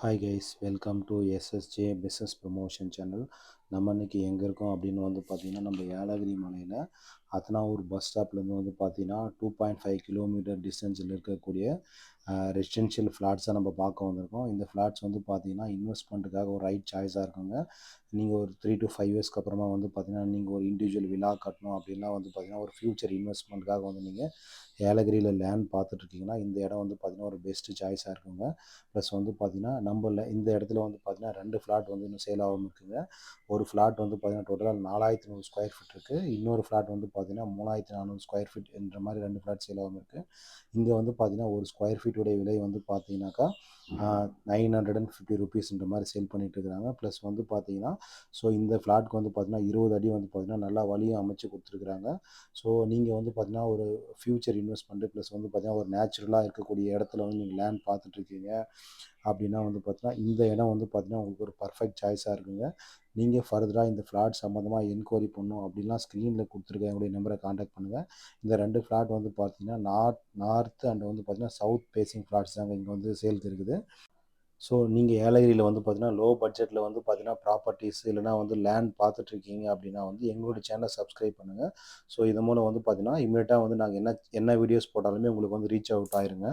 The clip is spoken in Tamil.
Hi guys, welcome to SSJ business promotion channel. நம்ம இன்றைக்கி எங்கே இருக்கோம் அப்படின்னு பார்த்தீங்கன்னா, நம்ம ஏலகிரி மலையில் அத்தனாவூர் பஸ் ஸ்டாப்லேருந்து பார்த்தீங்கன்னா 2.5 கிலோமீட்டர் டிஸ்டன்ஸில் இருக்கக்கூடிய ரெசிடென்ஷியல் ஃப்ளாட்ஸை நம்ம பார்க்க வந்திருக்கோம். இந்த ஃப்ளாட்ஸ் பார்த்தீங்கன்னா இன்வெஸ்ட்மெண்ட்டுக்காக ஒரு ரைட் சாய்ஸாக இருக்குங்க. நீங்கள் ஒரு 3 to 5 இயர்ஸ்க்கு அப்புறமா பார்த்தீங்கன்னா நீங்கள் ஒரு இண்டிவிஜுவல் வில்லா கட்டணும் அப்படின்னா பார்த்தீங்கன்னா ஒரு ஃப்யூச்சர் இன்வெஸ்ட்மெண்ட்டுக்காக நீங்கள் ஏலகிரியில் லேண்ட் பார்த்துட்ருக்கீங்கன்னா இந்த இடம் பார்த்தீங்கன்னா ஒரு பெஸ்ட்டு சாய்ஸாக இருக்குங்க. ப்ளஸ் பார்த்தீங்கன்னா நம்மள இந்த இடத்துல பார்த்தீங்கன்னா 2 ஃப்ளாட் இன்னும் சேல் ஆகாமல் இருக்குங்க. ஒரு ஃப்ளாட் பார்த்தீங்கன்னா டோட்டலாக 4100 ஸ்கொயர் ஃபீட் இருக்குது. இன்னொரு ஃப்ளாட் பார்த்தீங்கன்னா 3400 ஸ்கொயர் ஃபீட் என்ற மாதிரி 2 ஃப்ளாட் சேல் ஆகாமல் இருக்குது. இங்கே பார்த்தீங்கன்னா ஒரு ஸ்கொயர் ஃபீட்டுடைய விலை பார்த்தீங்கன்னாக்கா 950 ருபீஸ்ன்ற மாதிரி சேல் பண்ணிட்டு இருக்கிறாங்க. ப்ளஸ் பார்த்தீங்கன்னா ஸோ இந்த ஃப்ளாட்க்கு பார்த்தீங்கன்னா 20 அடி பார்த்தீங்கன்னா நல்லா வழியும் அமைச்சு கொடுத்துருக்குறாங்க. ஸோ நீங்கள் பார்த்தீங்கன்னா ஒரு ஃப்யூச்சர் இன்வெஸ்ட்மெண்ட்டு ப்ளஸ் பார்த்தீங்கன்னா ஒரு நேச்சுரலாக இருக்கக்கூடிய இடத்துல நீங்கள் லேண்ட் பார்த்துட்ருக்கீங்க அப்படின்னா பார்த்தீங்கன்னா இந்த இடம் பார்த்தீங்கன்னா உங்களுக்கு ஒரு பர்ஃபெக்ட் சாய்ஸாக இருக்குங்க. நீங்கள் ஃபர்தராக இந்த ஃப்ளாட் சம்மந்தமாக என்கொயரி பண்ணணும் அப்படின்லாம் ஸ்க்ரீனில் கொடுத்துருக்க என்னுடைய நம்பரை காண்டாக்ட் பண்ணுங்கள். இந்த 2 ஃப்ளாட் பார்த்தீங்கன்னா நார்த் அண்ட் பார்த்தீங்கன்னா சவுத் ஃபேஸிங் ஃப்ளாட்ஸ் தாங்க இங்கே சேல்க்கு இருக்குது. ஸோ நீங்கள் ஏலகிரியில் பார்த்தீங்கன்னா லோ பட்ஜெட்டில் பார்த்தீங்கன்னா ப்ராப்பர்ட்டிஸ் இல்லைனா லேண்ட் பார்த்துட்ருக்கீங்க அப்படின்னா எங்களுடைய சேனலை சப்ஸ்கிரைப் பண்ணுங்கள். ஸோ இது மூலம் பார்த்தீங்கன்னா இமீடியட்டாக நாங்கள் என்ன வீடியோஸ் போட்டாலுமே உங்களுக்கு ரீச் அவுட் ஆயிருங்க.